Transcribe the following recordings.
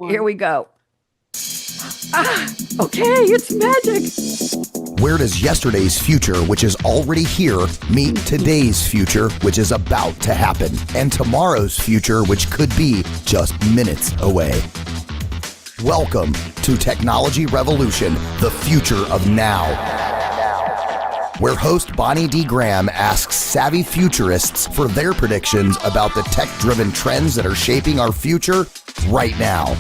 Here we go. Okay, it's magic. Where does yesterday's future, which is already here, meet today's future, which is about to happen, and tomorrow's future, which could be just minutes away? Welcome to Technology Revolution, the future of now, where host Bonnie D. Graham asks savvy futurists for their predictions about the tech-driven trends that are shaping our future right now.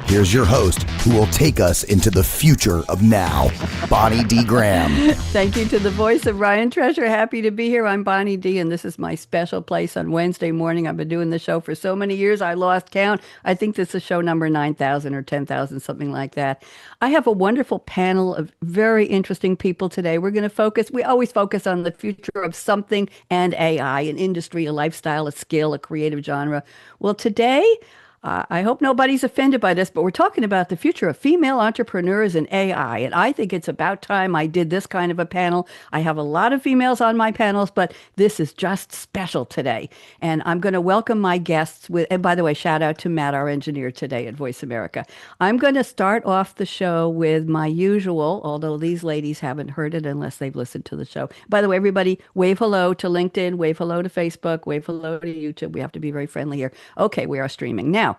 Here's your host, who will take us into the future of now, Bonnie D. Graham. Thank you to the voice of Ryan Treasure. Happy to be here. I'm Bonnie D, and this is my special place on Wednesday morning. I've been doing the show for so many years, I lost count. I think this is show number 9,000 or 10,000, something like that. I have a wonderful panel of very interesting people today. We always focus on the future of something and AI, an industry, a lifestyle, a skill, a creative genre. Well, today, I hope nobody's offended by this, but we're talking about the future of female entrepreneurs and AI. And I think it's about time I did this kind of a panel. I have a lot of females on my panels, but this is just special today. And I'm going to welcome my guests with, and by the way, shout out to Matt, our engineer today at Voice America. I'm going to start off the show with my usual, although these ladies haven't heard it unless they've listened to the show. By the way, everybody, wave hello to LinkedIn, wave hello to Facebook, wave hello to YouTube. We have to be very friendly here. Okay, we are streaming now.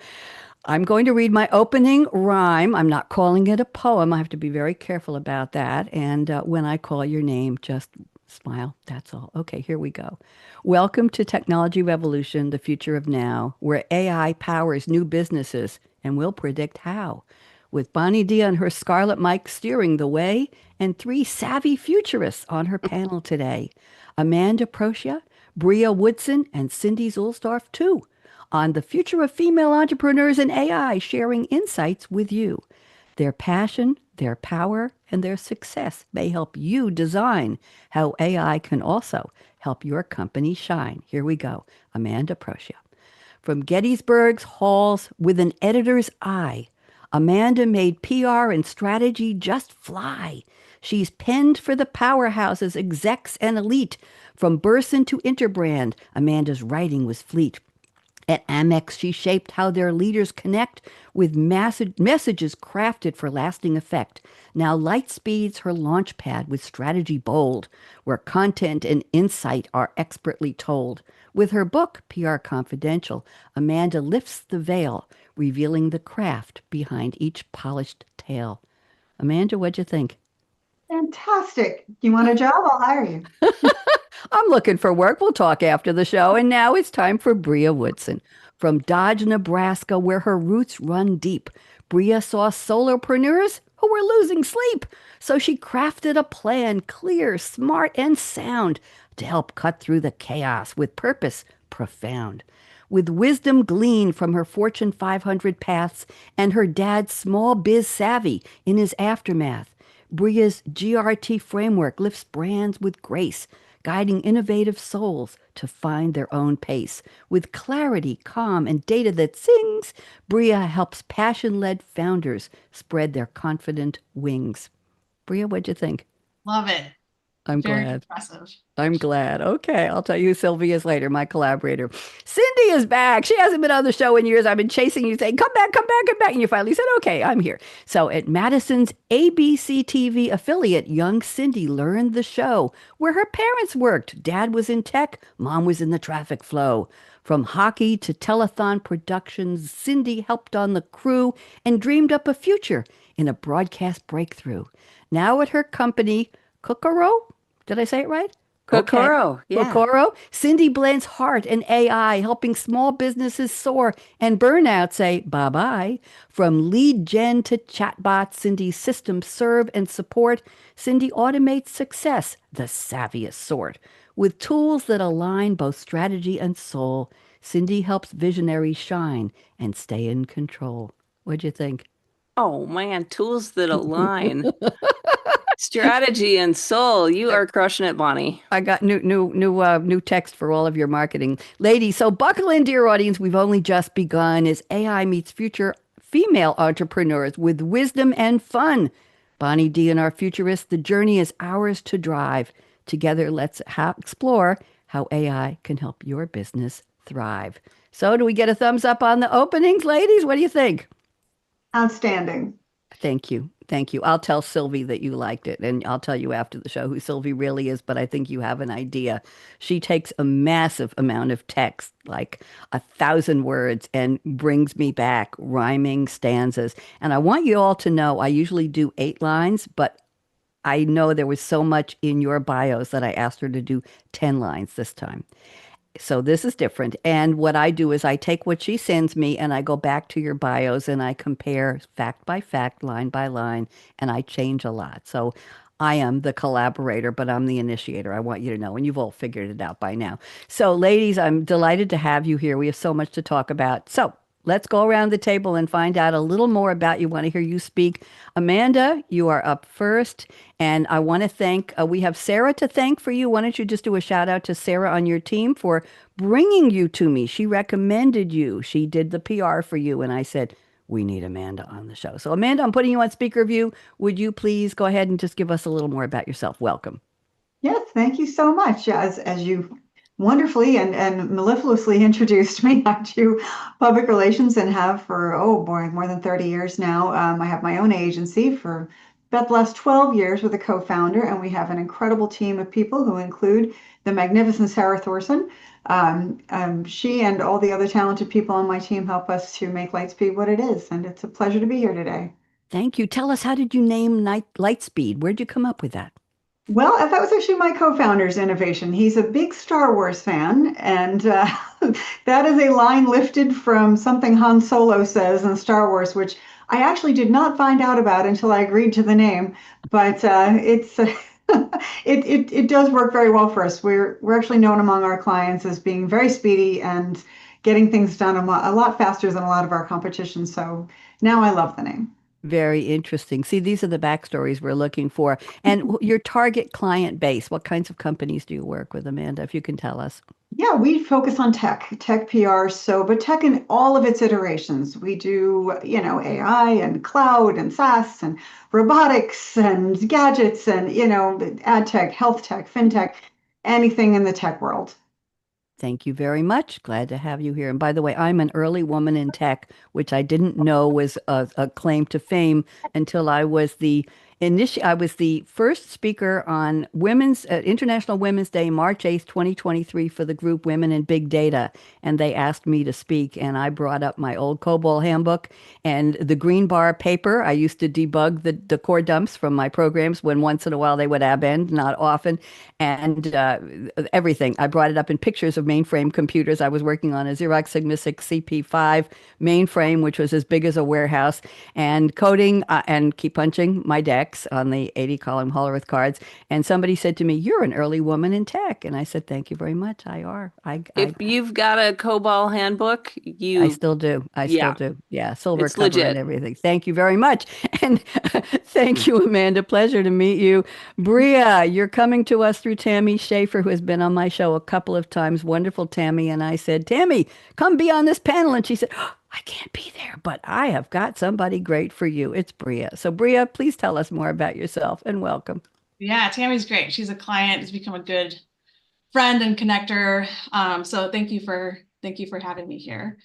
I'm going to read my opening rhyme. I'm not calling it a poem. I have to be very careful about that. And when I call your name, just smile. That's all. Okay, here we go. Welcome to Technology Revolution, the future of now, where AI powers new businesses and will predict how. With Bonnie D on her Scarlett Mic steering the way, and three savvy futurists on her panel today. Amanda Proscia, Brea Woodson, and Cindy Zuelsdorf, too, on the future of female entrepreneurs and AI, sharing insights with you. Their passion, their power, and their success may help you design how AI can also help your company shine. Here we go. Amanda Proscia. From Gettysburg's halls with an editor's eye, Amanda made PR and strategy just fly. She's penned for the powerhouses, execs, and elite. From Burson to Interbrand, Amanda's writing was fleet. At Amex, she shaped how their leaders connect with messages crafted for lasting effect. Now Lightspeed's her launch pad with strategy bold, where content and insight are expertly told. With her book, PR Confidential, Amanda lifts the veil, revealing the craft behind each polished tale. Amanda, what'd you think? Fantastic. You want a job? I'll hire you. I'm looking for work. We'll talk after the show. And now it's time for Brea Woodson. From Dodge, Nebraska, where her roots run deep, Brea saw solopreneurs who were losing sleep. So she crafted a plan, clear, smart, and sound, to help cut through the chaos with purpose profound. With wisdom gleaned from her Fortune 500 paths and her dad's small biz savvy in his aftermath, Brea's GRT framework lifts brands with grace, guiding innovative souls to find their own pace. With clarity, calm, and data that sings, Brea helps passion-led founders spread their confident wings. Brea, what'd you think? Love it. I'm Very glad. impressive. I'm glad. Okay, I'll tell you who Sylvia is later, my collaborator. Cindy is back. She hasn't been on the show in years. I've been chasing you, saying, come back, come back, come back. And you finally said, okay, I'm here. So at Madison's ABC TV affiliate, young Cindy learned the show where her parents worked. Dad was in tech, mom was in the traffic flow. From hockey to telethon productions, Cindy helped on the crew and dreamed up a future in a broadcast breakthrough. Now at her company, Kokoro, did I say it right? Kokoro, yeah. Kokoro. Cindy blends heart and AI, helping small businesses soar and burnout say bye-bye. From lead gen to chatbots, Cindy's systems serve and support. Cindy automates success, the savviest sort. With tools that align both strategy and soul, Cindy helps visionaries shine and stay in control. What'd you think? Oh man, tools that align. Strategy and soul. You are crushing it, Bonnie. I got new text for all of your marketing. Ladies, so buckle in, dear audience. We've only just begun as AI meets future female entrepreneurs with wisdom and fun. Bonnie D and our futurists, the journey is ours to drive. Together, let's explore how AI can help your business thrive. So do we get a thumbs up on the openings, ladies? What do you think? Outstanding. Thank you. Thank you. I'll tell Sylvie that you liked it, and I'll tell you after the show who Sylvie really is, but I think you have an idea. She takes a massive amount of text, like 1,000 words, and brings me back rhyming stanzas. And I want you all to know I usually do 8 lines, but I know there was so much in your bios that I asked her to do 10 lines this time. So this is different. And what I do is I take what she sends me and I go back to your bios and I compare fact by fact, line by line, and I change a lot. So I am the collaborator, but I'm the initiator. I want you to know, and you've all figured it out by now. So, ladies, I'm delighted to have you here. We have so much to talk about. So, let's go around the table and find out a little more about you. Want to hear you speak. Amanda, you are up first. And I want to thank, we have Sarah to thank for you. Why don't you just do a shout out to Sarah on your team for bringing you to me? She recommended you. She did the PR for you. And I said, we need Amanda on the show. So, Amanda, I'm putting you on speaker view. Would you please go ahead and just give us a little more about yourself? Welcome. Yes, thank you so much. As you wonderfully and mellifluously introduced me, I do public relations and have for, oh boy, more than 30 years now. I have my own agency for about the last 12 years with a co-founder, and we have an incredible team of people who include the magnificent Sarah Thorson. She and all the other talented people on my team help us to make Lightspeed what it is, and it's a pleasure to be here today. Thank you. Tell us, how did you name Lightspeed? Where'd you come up with that? Well, that was actually my co-founder's innovation. He's a big Star Wars fan, and that is a line lifted from something Han Solo says in Star Wars, which I actually did not find out about until I agreed to the name. But it does work very well for us. We're actually known among our clients as being very speedy and getting things done a lot faster than a lot of our competition. So now I love the name. Very interesting. See, these are the backstories we're looking for. And your target client base, what kinds of companies do you work with, Amanda, if you can tell us? Yeah, we focus on tech PR, but tech in all of its iterations. We do, AI and cloud and SaaS and robotics and gadgets and, ad tech, health tech, fintech, anything in the tech world. Thank you very much. Glad to have you here. And by the way, I'm an early woman in tech, which I didn't know was a claim to fame until I was the first speaker on International Women's Day, March 8th, 2023, for the group Women in Big Data. And they asked me to speak, and I brought up my old COBOL handbook and the green bar paper. I used to debug the core dumps from my programs when once in a while they would abend, not often, and everything. I brought it up in pictures of mainframe computers. I was working on a Xerox Sigma 6 CP5 mainframe, which was as big as a warehouse, and coding and key punching my decks on the 80-column Hollerith cards. And somebody said to me, "You're an early woman in tech." And I said, "Thank you very much. I are. If you've got a COBOL handbook, I still do. I still yeah, do. Yeah, silver it's cover and legit. everything. Thank you very much. And thank you, Amanda. Pleasure to meet you. Brea, you're coming to us through Tammy Schaefer, who has been on my show a couple of times. Wonderful Tammy. And I said, "Tammy, come be on this panel." And she said, "Oh, I can't be there, but I have got somebody great for you. It's Brea." So Brea, please tell us more about yourself and welcome. Yeah, Tammy's great. She's a client, has become a good friend and connector. So thank you for having me here.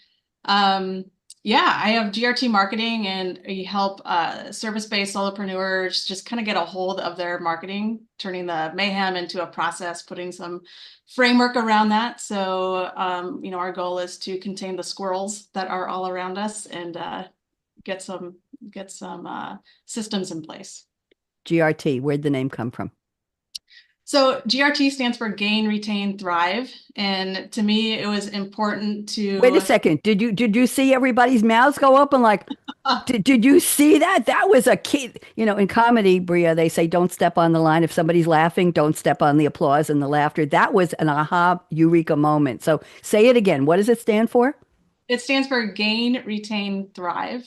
Yeah, I have GRT Marketing, and we help service-based solopreneurs just kind of get a hold of their marketing, turning the mayhem into a process, putting some framework around that. So our goal is to contain the squirrels that are all around us and get some systems in place. GRT, where'd the name come from? So GRT stands for Gain, Retain, Thrive. And to me, it was important to— Wait a second. Did you see everybody's mouths go open like, did you see that? That was a key. In comedy, Brea, they say don't step on the line. If somebody's laughing, don't step on the applause and the laughter. That was an aha eureka moment. So say it again. What does it stand for? It stands for Gain, Retain, Thrive.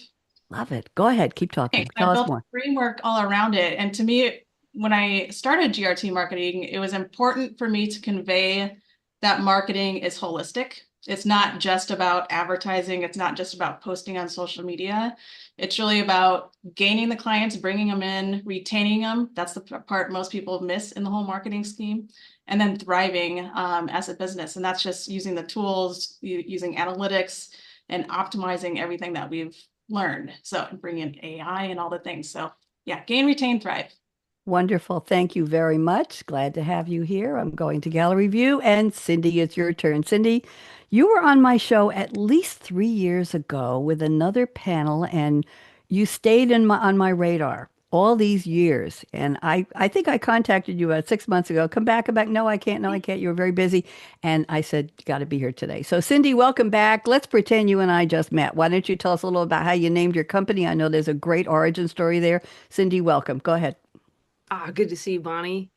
Love it. Go ahead. Keep talking. Okay, Tell I us built more. a framework all around it. And to me, when I started GRT Marketing, it was important for me to convey that marketing is holistic. It's not just about advertising. It's not just about posting on social media. It's really about gaining the clients, bringing them in, retaining them. That's the part most people miss in the whole marketing scheme. And then thriving as a business. And that's just using the tools, using analytics, and optimizing everything that we've learn. So and bring in AI and all the things. So yeah, gain, retain, thrive. Wonderful. Thank you very much. Glad to have you here. I'm going to gallery view. And Cindy, it's your turn. Cindy, you were on my show at least 3 years ago with another panel, and you stayed on my radar all these years. And I think I contacted you about 6 months ago. Come back, come back. No, I can't. No, I can't. You were very busy. And I said, you got to be here today. So, Cindy, welcome back. Let's pretend you and I just met. Why don't you tell us a little about how you named your company? I know there's a great origin story there. Cindy, welcome. Go ahead. Good to see you, Bonnie.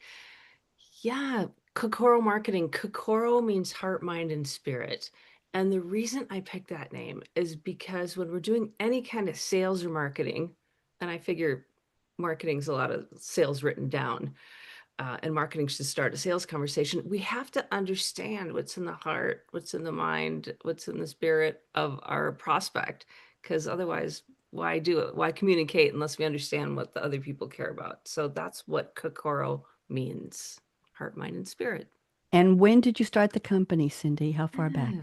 Yeah, Kokoro Marketing. Kokoro means heart, mind, and spirit. And the reason I picked that name is because when we're doing any kind of sales or marketing, and I figure marketing's a lot of sales written down, and marketing should start a sales conversation, we have to understand what's in the heart, what's in the mind, what's in the spirit of our prospect, because otherwise, why do it? Why communicate unless we understand what the other people care about? So that's what Kokoro means, heart, mind, and spirit. And when did you start the company, Cindy? How far back?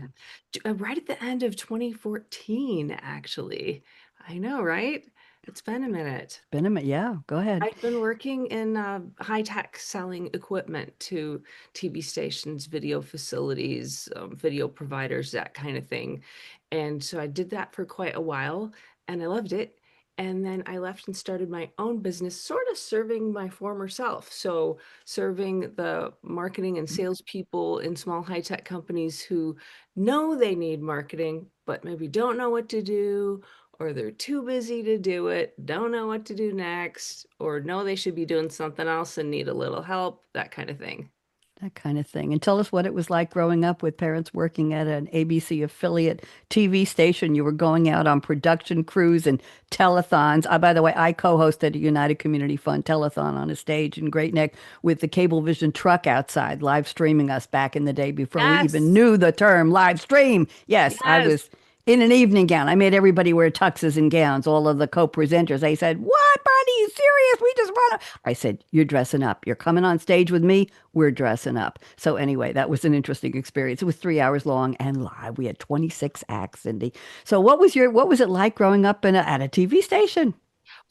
Right at the end of 2014, actually. I know, right? It's been a minute. Been a minute. Yeah, go ahead. I've been working in high tech selling equipment to TV stations, video facilities, video providers, that kind of thing. And so I did that for quite a while and I loved it. And then I left and started my own business, sort of serving my former self. So serving the marketing and salespeople in small high tech companies who know they need marketing, but maybe don't know what to do, or they're too busy to do it, don't know what to do next, or know they should be doing something else and need a little help, that kind of thing. That kind of thing. And tell us what it was like growing up with parents working at an ABC affiliate TV station. You were going out on production crews and telethons. By the way, I co-hosted a United Community Fund telethon on a stage in Great Neck with the Cablevision truck outside, live streaming us back in the day before we even Yes. knew the term live stream. Yes, I Yes. was in an evening gown. I made everybody wear tuxes and gowns, all of the co-presenters. They said, "What, Bonnie? You serious? We just run." I said, "You're dressing up. You're coming on stage with me. We're dressing up." So anyway, that was an interesting experience. It was 3 hours long and live. We had 26 acts, Cindy. So what was it like growing up at a TV station?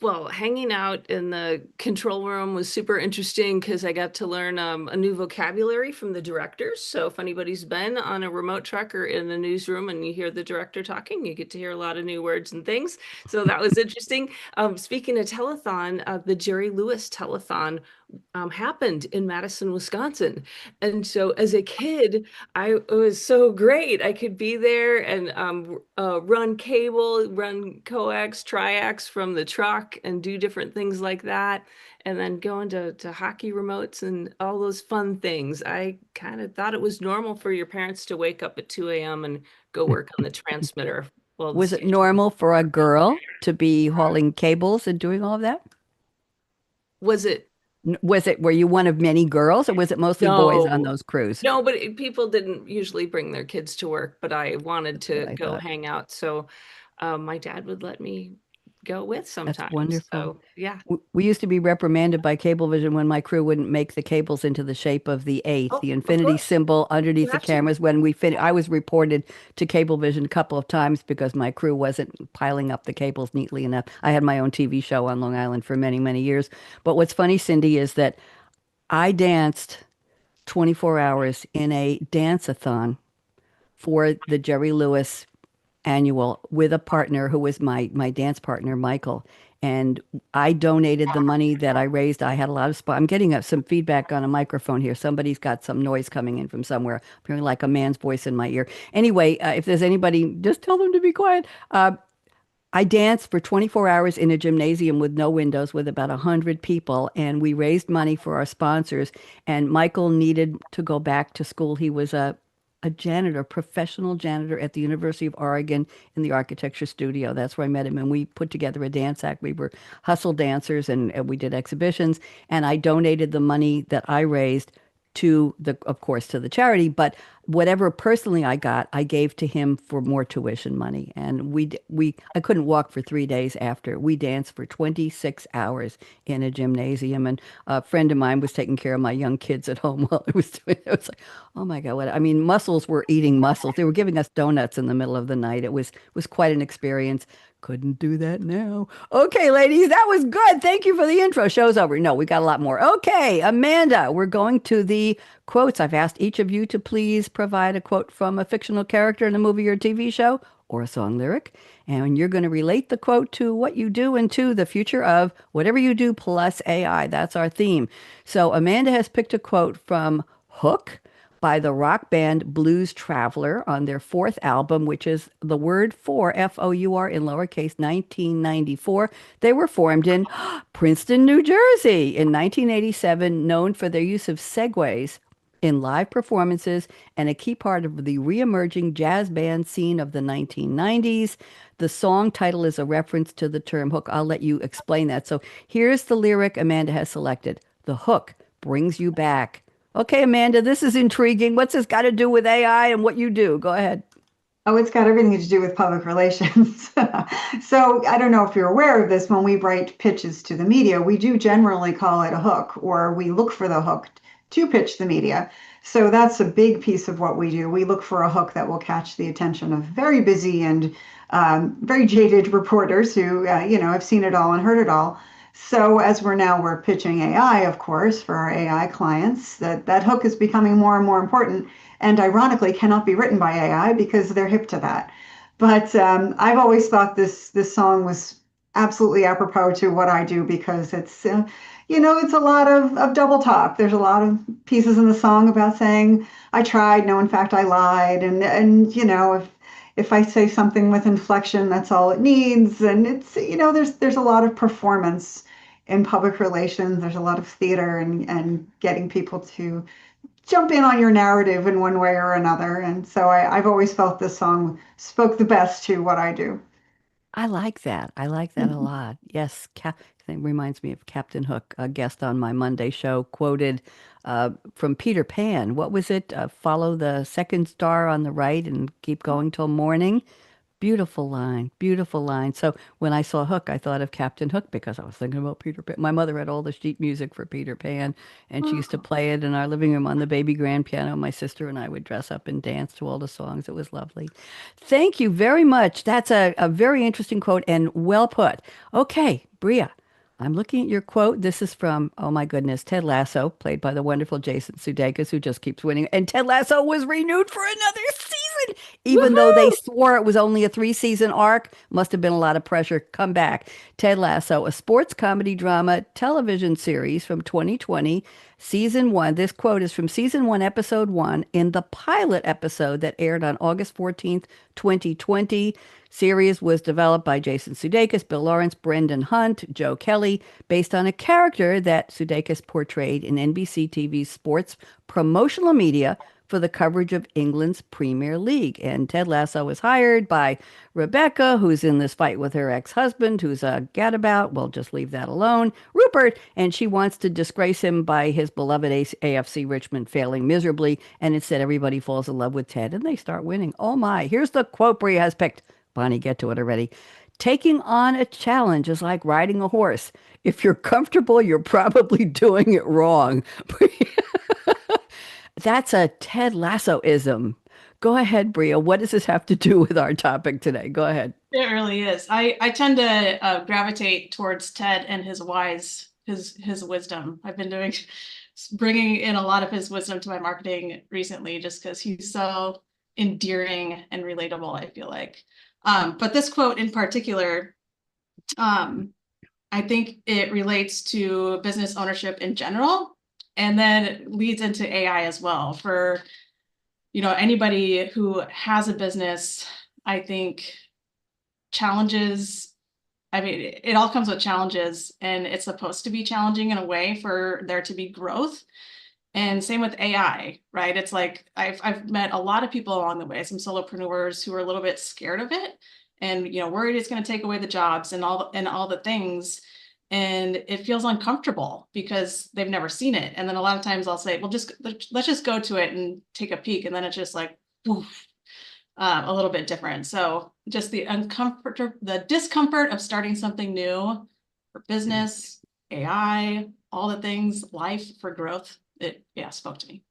Well, hanging out in the control room was super interesting because I got to learn a new vocabulary from the directors. So if anybody's been on a remote truck or in a newsroom and you hear the director talking, you get to hear a lot of new words and things. So that was interesting. Speaking of telethon, the Jerry Lewis telethon happened in Madison, Wisconsin. And so as a kid, it was so great. I could be there and run cable, run coax, triax from the truck and do different things like that. And then go into hockey remotes and all those fun things. I kind of thought it was normal for your parents to wake up at 2 a.m. and go work on the transmitter. Well, the Was it station. normal for a girl to be hauling cables and doing all of that? Was it? Were you one of many girls, or was it mostly boys on No. those crews? No, but people didn't usually bring their kids to work, but I wanted That's what to I go thought. hang out. So my dad would let me go with That's sometimes. wonderful. So yeah. We used to be reprimanded by Cablevision when my crew wouldn't make the cables into the shape of the eighth, Oh, the of infinity course. symbol You underneath the have to. cameras. When we fin I was reported to Cablevision a couple of times because my crew wasn't piling up the cables neatly enough. I had my own TV show on Long Island for many, many years. But what's funny, Cindy, is that I danced 24 hours in a dance-a-thon for the Jerry Lewis annual with a partner who was my dance partner, Michael. And I donated the money that I raised. I had a lot of spot. I'm getting some feedback on a microphone here. Somebody's got some noise coming in from somewhere. I'm hearing like a man's voice in my ear. Anyway, if there's anybody, just tell them to be quiet. I danced for 24 hours in a gymnasium with no windows with about 100 people, and we raised money for our sponsors. And Michael needed to go back to school. He was a janitor, professional janitor at the University of Oregon in the architecture studio. That's where I met him. And we put together a dance act. We were hustle dancers and we did exhibitions. And I donated the money that I raised to of course, to the charity. But whatever personally I got, I gave to him for more tuition money. And I couldn't walk for 3 days after. We danced for 26 hours in a gymnasium. And a friend of mine was taking care of my young kids at home while I was doing it. It was like, oh my God, I mean, muscles were eating muscles. They were giving us donuts in the middle of the night. It was quite an experience. Couldn't do that now. Okay, ladies, that was good. Thank you for the intro. Show's over. No, we got a lot more. Okay, Amanda, we're going to the quotes. I've asked each of you to please provide a quote from a fictional character in a movie or TV show or a song lyric. And you're going to relate the quote to what you do and to the future of whatever you do plus AI. That's our theme. So Amanda has picked a quote from Hook by the rock band Blues Traveler on their fourth album, which is the word for, Four, in lowercase, 1994. They were formed in Princeton, New Jersey in 1987, known for their use of segues in live performances and a key part of the re-emerging jazz band scene of the 1990s. The song title is a reference to the term hook. I'll let you explain that. So here's the lyric Amanda has selected. The hook brings you back. Okay, Amanda, this is intriguing. What's this got to do with AI and what you do? Go ahead. Oh, it's got everything to do with public relations. So I don't know if you're aware of this. When we write pitches to the media, we do generally call it a hook, or we look for the hook to pitch the media. So that's a big piece of what we do. We look for a hook that will catch the attention of very busy and very jaded reporters who, have seen it all and heard it all. So as we're pitching AI, of course, for our AI clients, that hook is becoming more and more important, and ironically cannot be written by AI because they're hip to that. But I've always thought this song was absolutely apropos to what I do, because it's it's a lot of double talk. There's a lot of pieces in the song about saying I tried, no, in fact I lied, and if I say something with inflection, that's all it needs. And it's, there's a lot of performance in public relations. There's a lot of theater and getting people to jump in on your narrative in one way or another. And so I've always felt this song spoke the best to what I do. I like that. I like that a lot. Yes, it reminds me of Captain Hook, a guest on my Monday show, quoted from Peter Pan. What was it? Follow the second star on the right and keep going till morning. Beautiful line, beautiful line. So when I saw Hook, I thought of Captain Hook because I was thinking about Peter Pan. My mother had all the sheet music for Peter Pan, and she used to play it in our living room on the baby grand piano. My sister and I would dress up and dance to all the songs. It was lovely. Thank you very much. That's a very interesting quote and well put. Okay, Brea, I'm looking at your quote. This is from, oh my goodness, Ted Lasso, played by the wonderful Jason Sudeikis, who just keeps winning. And Ted Lasso was renewed for another season, even though they swore it was only a 3-season arc. Must have been a lot of pressure. Come back. Ted Lasso, a sports comedy drama television series from 2020, season 1. This quote is from season 1, episode 1, in the pilot episode that aired on August 14th, 2020. Series was developed by Jason Sudeikis, Bill Lawrence, Brendan Hunt, Joe Kelly, based on a character that Sudeikis portrayed in NBC TV's sports promotional media for the coverage of England's Premier League. And Ted Lasso was hired by Rebecca, who's in this fight with her ex-husband, who's a gadabout. We'll just leave that alone. Rupert, and she wants to disgrace him by his beloved AFC Richmond failing miserably. And instead, everybody falls in love with Ted, and they start winning. Oh my, here's the quote Brea has picked. Bonnie, get to it already. Taking on a challenge is like riding a horse. If you're comfortable, you're probably doing it wrong. That's a Ted Lasso-ism. Go ahead, Brea. What does this have to do with our topic today? Go ahead. It really is. I tend to gravitate towards Ted and his his wisdom. I've been bringing in a lot of his wisdom to my marketing recently, just because he's so endearing and relatable, I feel like. But this quote in particular, I think it relates to business ownership in general, and then it leads into AI as well. For anybody who has a business, I think challenges, it all comes with challenges, and it's supposed to be challenging in a way for there to be growth. And same with AI, right? It's like I've met a lot of people along the way, some solopreneurs who are a little bit scared of it and worried it's going to take away the jobs and all the things. and it feels uncomfortable because they've never seen it. And then a lot of times I'll say, well, let's just go to it and take a peek. And then it's just like, woof, a little bit different. So just the discomfort of starting something new for business, AI, all the things, life for growth. It spoke to me.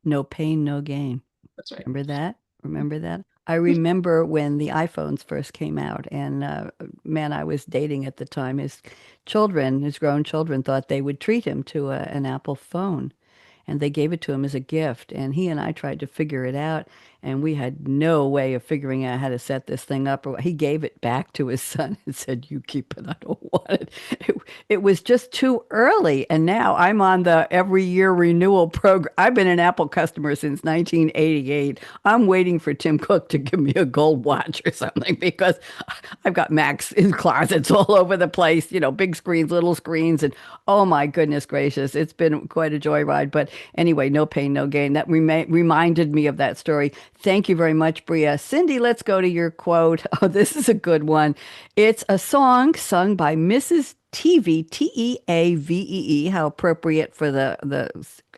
No pain, no gain. That's right. Remember that? Remember that? I remember when the iPhones first came out, and man, I was dating at the time. His grown children, thought they would treat him to an Apple phone, and they gave it to him as a gift. And he and I tried to figure it out, and we had no way of figuring out how to set this thing up. He gave it back to his son and said, "You keep it. I don't want it." It was just too early. And now I'm on the every year renewal program. I've been an Apple customer since 1988. I'm waiting for Tim Cook to give me a gold watch or something, because I've got Macs in closets all over the place, big screens, little screens. And oh my goodness gracious, it's been quite a joyride. But anyway, no pain, no gain. That reminded me of that story. Thank you very much, Brea. Cindy, let's go to your quote. Oh, this is a good one. It's a song sung by Mrs. TV, Teavee, how appropriate for the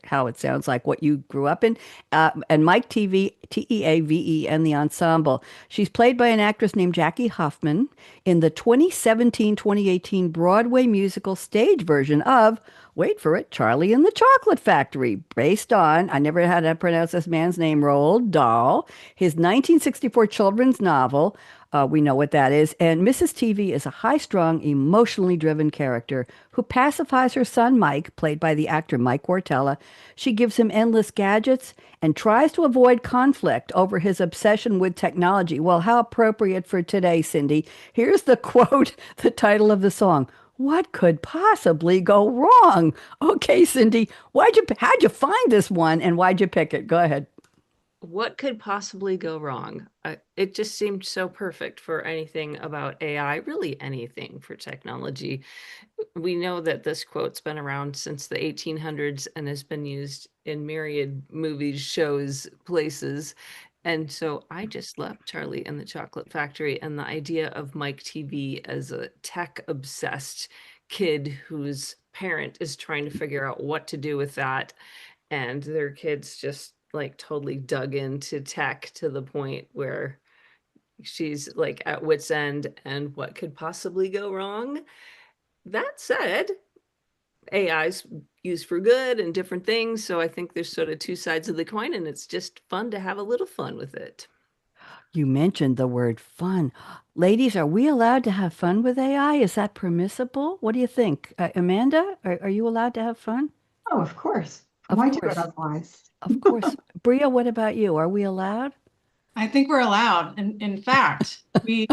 how it sounds like what you grew up in, and Mike TV, Teavee, and the ensemble. She's played by an actress named Jackie Hoffman in the 2017-2018 Broadway musical stage version of, wait for it, Charlie and the Chocolate Factory, based on, I never had to pronounce this man's name, Roald Dahl, his 1964 children's novel. We know what that is. And Mrs. TV is a high-strung, emotionally driven character who pacifies her son, Mike, played by the actor Mike Wartella. She gives him endless gadgets and tries to avoid conflict over his obsession with technology. Well, how appropriate for today, Cindy. Here's the quote, the title of the song. What could possibly go wrong? Okay, Cindy, how'd you find this one, and why'd you pick it? Go ahead. What could possibly go wrong? It just seemed so perfect for anything about AI, really anything for technology. We know that this quote's been around since the 1800s and has been used in myriad movies, shows, places. And so I just love Charlie and the Chocolate Factory and the idea of Mike TV as a tech-obsessed kid whose parent is trying to figure out what to do with that. And their kids just like totally dug into tech to the point where she's like at wit's end and what could possibly go wrong. That said, AI's used for good and different things. So I think there's sort of two sides of the coin, and it's just fun to have a little fun with it. You mentioned the word fun. Ladies, are we allowed to have fun with AI? Is that permissible? What do you think? Amanda, are you allowed to have fun? Oh, of course. Of Why do it course. otherwise? Of course. Brea, what about you? Are we allowed? I think we're allowed. In fact, we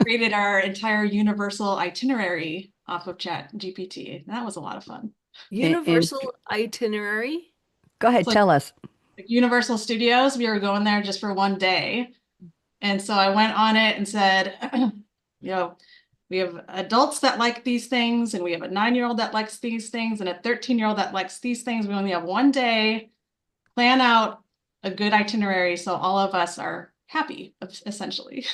created our entire universal itinerary off of Chat GPT. That was a lot of fun. Universal itinerary? Go ahead, tell us. Universal Studios, we were going there just for one day. And so I went on it and said, we have adults that like these things, and we have a 9-year-old that likes these things, and a 13-year-old that likes these things. We only have one day. Plan out a good itinerary so all of us are happy, essentially.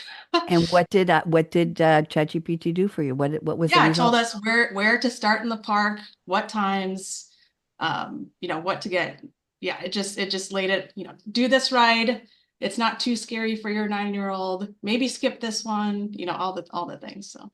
And what did ChatGPT do for you? What was the it result? told us where to start in the park, what times, what to get. Yeah, it just laid it, do this ride. It's not too scary for your 9-year-old. Maybe skip this one, all the things. So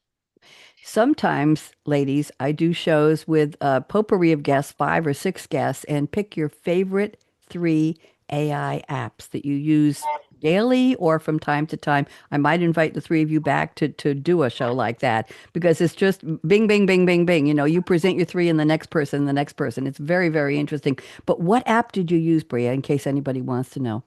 sometimes, ladies, I do shows with a potpourri of guests, 5 or 6 guests, and pick your favorite 3 AI apps that you use daily or from time to time. I might invite the 3 of you back to do a show like that, because it's just bing, bing, bing, bing, bing. You present your 3 and the next person, the next person. It's very, very interesting. But what app did you use, Brea, in case anybody wants to know?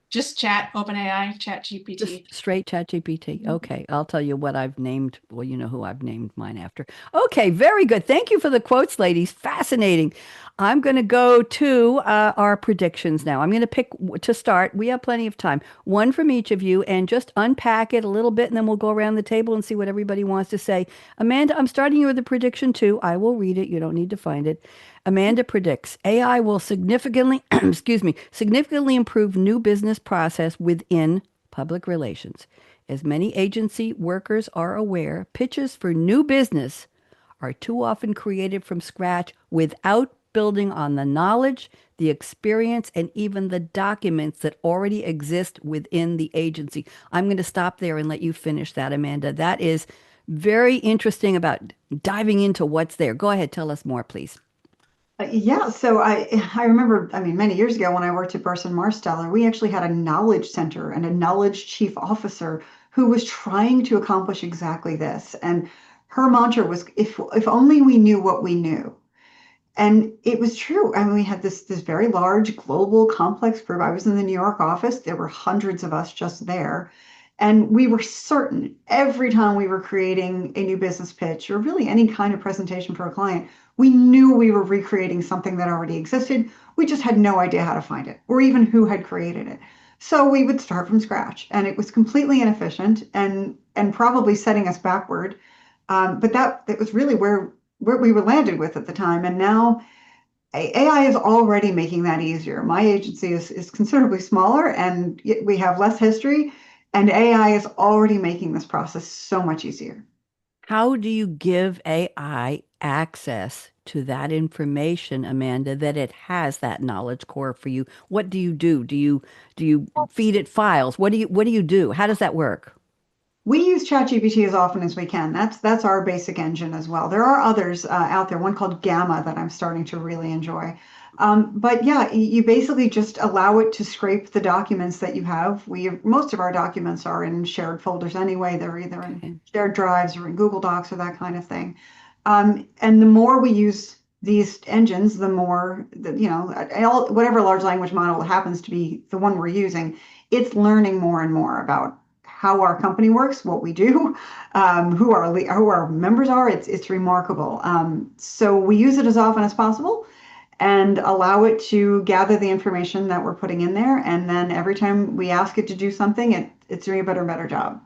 Just OpenAI, ChatGPT. Just straight ChatGPT. Okay, I'll tell you what I've named. Well, you know who I've named mine after. Okay, very good. Thank you for the quotes, ladies. Fascinating. I'm going to go to our predictions now. I'm going to pick to start. We have plenty of time. One from each of you, and just unpack it a little bit, and then we'll go around the table and see what everybody wants to say. Amanda, I'm starting you with the prediction too. I will read it. You don't need to find it. Amanda predicts AI will significantly, significantly improve new business process within public relations. As many agency workers are aware, pitches for new business are too often created from scratch without building on the knowledge, the experience, and even the documents that already exist within the agency. I'm going to stop there and let you finish that, Amanda. That is very interesting about diving into what's there. Go ahead, tell us more, please. Yeah, so I remember, I mean, many years ago when I worked at Burson Marsteller, we actually had a knowledge center and a knowledge chief officer who was trying to accomplish exactly this. And her mantra was, if only we knew what we knew. And it was true. I mean, we had this very large, global, complex group. I was in the New York office. There were hundreds of us just there. And we were certain every time we were creating a new business pitch or really any kind of presentation for a client, we knew we were recreating something that already existed. We just had no idea how to find it or even who had created it. So we would start from scratch, and it was completely inefficient and probably setting us backward. But that was really where we were landed with at the time. And now AI is already making that easier. My agency is considerably smaller and we have less history, and AI is already making this process so much easier. How do you give AI access to that information, Amanda, that it has that knowledge core for you? What do you do? Do you feed it files? What do you do? How does that work? We use ChatGPT as often as we can. That's our basic engine as well. There are others out there, one called Gamma that I'm starting to really enjoy. But yeah, you basically just allow it to scrape the documents that you have. Most of our documents are in shared folders anyway. They're either in shared drives or in Google Docs or that kind of thing. And the more we use these engines, the more, whatever large language model happens to be the one we're using, it's learning more and more about how our company works, what we do, who our members are. It's remarkable. So we use it as often as possible and allow it to gather the information that we're putting in there. And then every time we ask it to do something, it's doing a better and better job.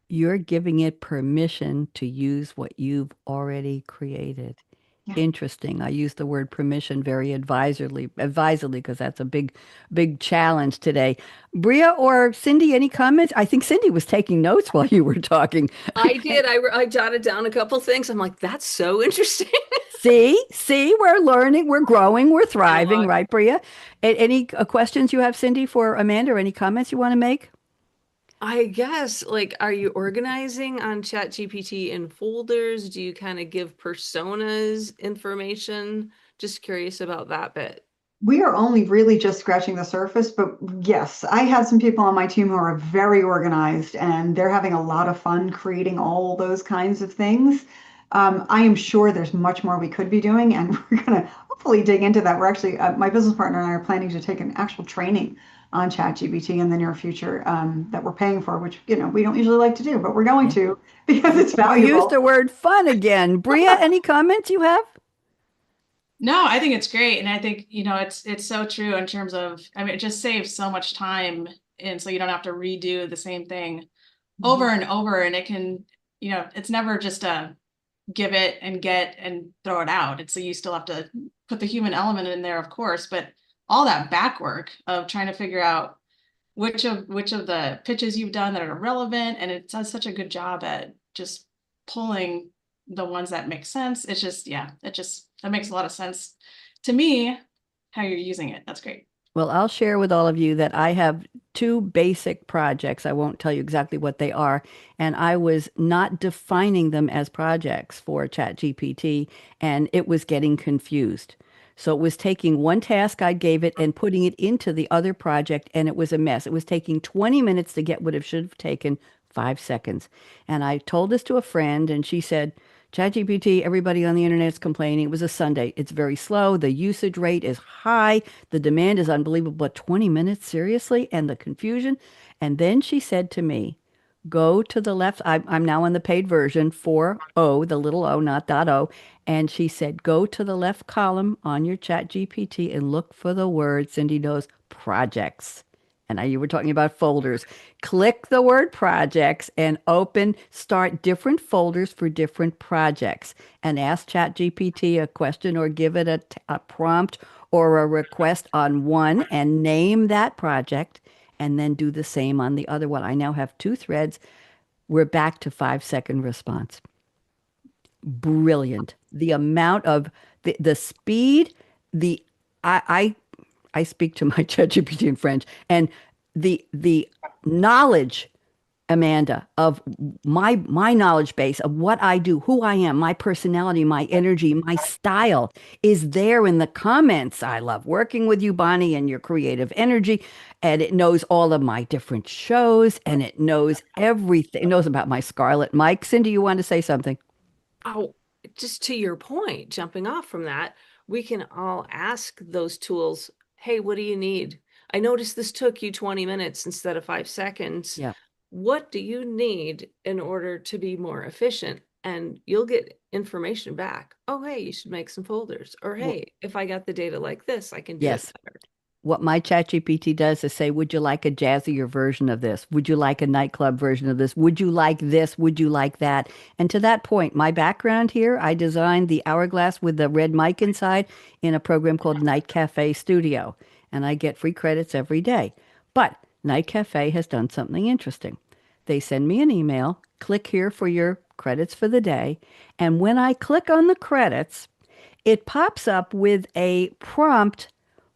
You're giving it permission to use what you've already created. Yeah. Interesting. I use the word permission very advisedly, because that's a big challenge today. Brea or Cindy, any comments? I think Cindy was taking notes while you were talking. I did. I jotted down a couple things. I'm like, that's so interesting. See, we're learning, we're growing, we're thriving, Dialogue. right, Brea? Any questions you have, Cindy, for Amanda, or any comments you want to make? I guess, like, are you organizing on ChatGPT in folders? Do you kind of give personas information? Just curious about that bit. We are only really just scratching the surface, but yes, I have some people on my team who are very organized and they're having a lot of fun creating all those kinds of things. I am sure there's much more we could be doing, and we're going to hopefully dig into that. We're actually, my business partner and I are planning to take an actual training on ChatGPT in the near future that we're paying for, which, we don't usually like to do, but we're going to because it's You used valuable. the word fun again. Brea, any comments you have? No, I think it's great. And I think, it's so true in terms of, I mean, it just saves so much time. And so you don't have to redo the same thing over and over. And it can, it's never just a give it and get and throw it out. It's so you still have to put the human element in there, of course, but all that back work of trying to figure out which of the pitches you've done that are relevant. And it does such a good job at just pulling the ones that make sense. It's just, that makes a lot of sense to me how you're using it. That's great. Well, I'll share with all of you that I have two basic projects. I won't tell you exactly what they are. And I was not defining them as projects for ChatGPT, and it was getting confused. So it was taking one task I gave it and putting it into the other project, and it was a mess. It was taking 20 minutes to get what it should have taken 5 seconds. And I told this to a friend, and she said, ChatGPT, everybody on the internet is complaining. It was a Sunday. It's very slow. The usage rate is high. The demand is unbelievable. But 20 minutes, seriously? And the confusion. And then she said to me, go to the left. I'm now on the paid version, 4O, the little o, not dot O. And she said, go to the left column on your ChatGPT and look for the word, Cindy knows, projects. And you were talking about folders. Click the word projects and start different folders for different projects, and ask ChatGPT a question or give it a prompt or a request on one and name that project. and then do the same on the other one. I now have 2 threads. We're back to 5-second response. Brilliant. The amount of the speed, the I speak to my ChatGPT in French, and the knowledge, Amanda, of my knowledge base of what I do, who I am, my personality, my energy, my style is there in the comments. I love working with you, Bonnie, and your creative energy. And it knows all of my different shows, and it knows everything. It knows about my Scarlett Mic. Cindy, you want to say something? Oh, just to your point, jumping off from that, we can all ask those tools, hey, what do you need? I noticed this took you 20 minutes instead of 5 seconds. Yeah. What do you need in order to be more efficient? And you'll get information back. Oh, hey, you should make some folders. Or Well, hey, if I got the data like this, I can do it yes. better. What my ChatGPT does is say, would you like a jazzier version of this? Would you like a nightclub version of this? Would you like this? Would you like that? And to that point, my background here, I designed the hourglass with the red mic inside in a program called Night Cafe Studio, and I get free credits every day. But Night Cafe has done something interesting. They send me an email, click here for your credits for the day, and when I click on the credits, it pops up with a prompt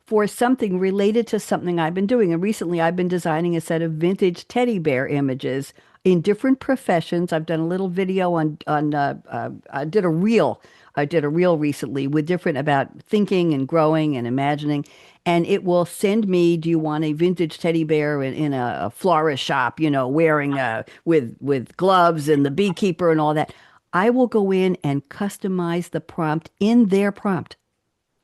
for something related to something I've been doing. And recently I've been designing a set of vintage teddy bear images in different professions. I've done a little video I did a reel. I did a reel recently with different about thinking and growing and imagining. And it will send me, do you want a vintage teddy bear in a florist shop, wearing with gloves and the beekeeper and all that. I will go in and customize the prompt in their prompt.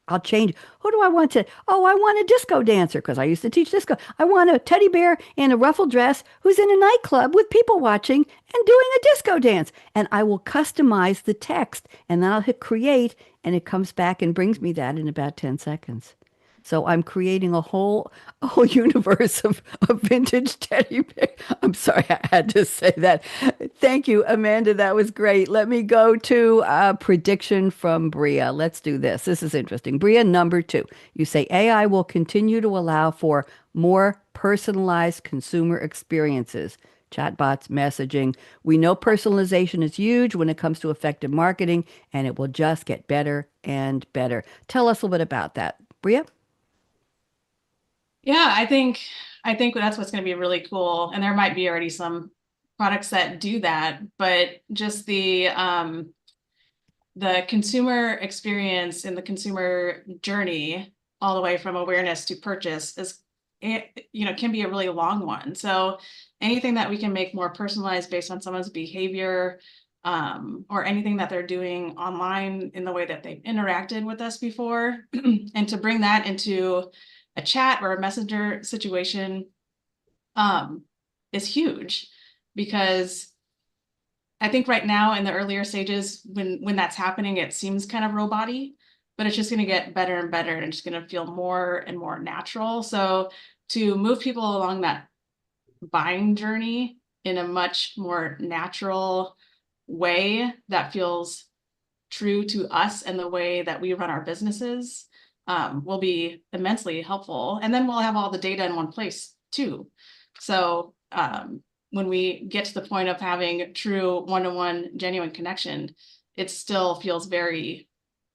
I'll change. Who do I want to? Oh, I want a disco dancer because I used to teach disco. I want a teddy bear in a ruffled dress who's in a nightclub with people watching and doing a disco dance. And I will customize the text and then I'll hit create and it comes back and brings me that in about 10 seconds. So I'm creating a whole universe of vintage teddy bear. I'm sorry, I had to say that. Thank you, Amanda. That was great. Let me go to a prediction from Brea. Let's do this. This is interesting. Brea, number 2. You say AI will continue to allow for more personalized consumer experiences. Chatbots, messaging. We know personalization is huge when it comes to effective marketing, and it will just get better and better. Tell us a little bit about that. Brea? Yeah, I think that's what's going to be really cool. And there might be already some products that do that, but just the consumer experience and the consumer journey all the way from awareness to purchase is can be a really long one. So anything that we can make more personalized based on someone's behavior, or anything that they're doing online in the way that they've interacted with us before, and to bring that into a chat or a messenger situation, is huge, because I think right now in the earlier stages, when that's happening, it seems kind of robot-y, but it's just going to get better and better, and it's going to feel more and more natural. So to move people along that buying journey in a much more natural way that feels true to us and the way that we run our businesses, will be immensely helpful. And then we'll have all the data in one place too. So when we get to the point of having true one-to-one genuine connection, it still feels very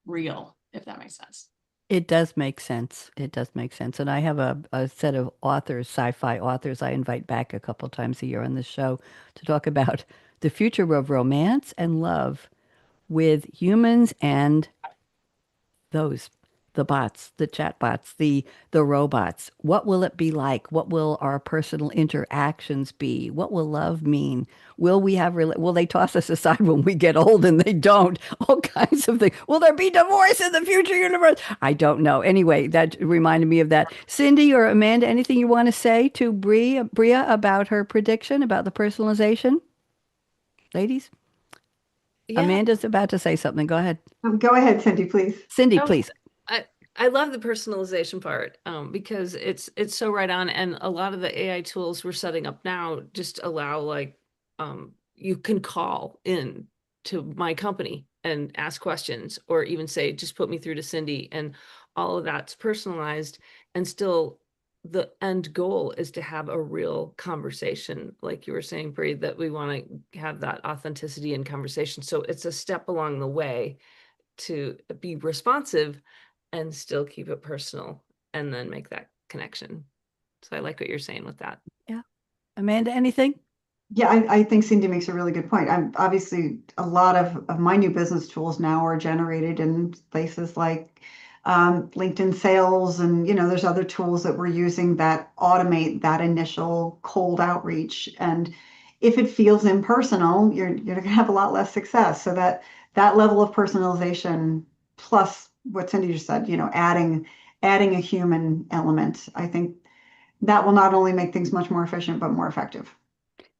real, if that makes sense. It does make sense. It does make sense. And I have a set of authors, sci-fi authors, I invite back a couple times a year on this show to talk about the future of romance and love with humans and those, the bots, the chat bots, the robots. What will it be like? What will our personal interactions be? What will love mean? Will we have will they toss us aside when we get old and they don't? All kinds of things. Will there be divorce in the future universe? I don't know. Anyway, that reminded me of that. Cindy or Amanda, anything you want to say to Brea about her prediction about the personalization? Ladies? Yeah. Amanda's about to say something. Go ahead. Go ahead, Cindy, please. Cindy, Oh, please. I love the personalization part, because it's so right on. And a lot of the AI tools we're setting up now just allow you can call in to my company and ask questions, or even say, just put me through to Cindy, and all of that's personalized and still the end goal is to have a real conversation, like you were saying, Brea, that we want to have that authenticity in conversation. So it's a step along the way to be responsive and still keep it personal and then make that connection. So I like what you're saying with that. Yeah. Amanda, anything? Yeah, I think Cindy makes a really good point. I'm obviously a lot of my new business tools now are generated in places like LinkedIn sales, and there's other tools that we're using that automate that initial cold outreach. And if it feels impersonal, you're gonna have a lot less success. So that level of personalization plus what Cindy just said, adding a human element, I think that will not only make things much more efficient, but more effective.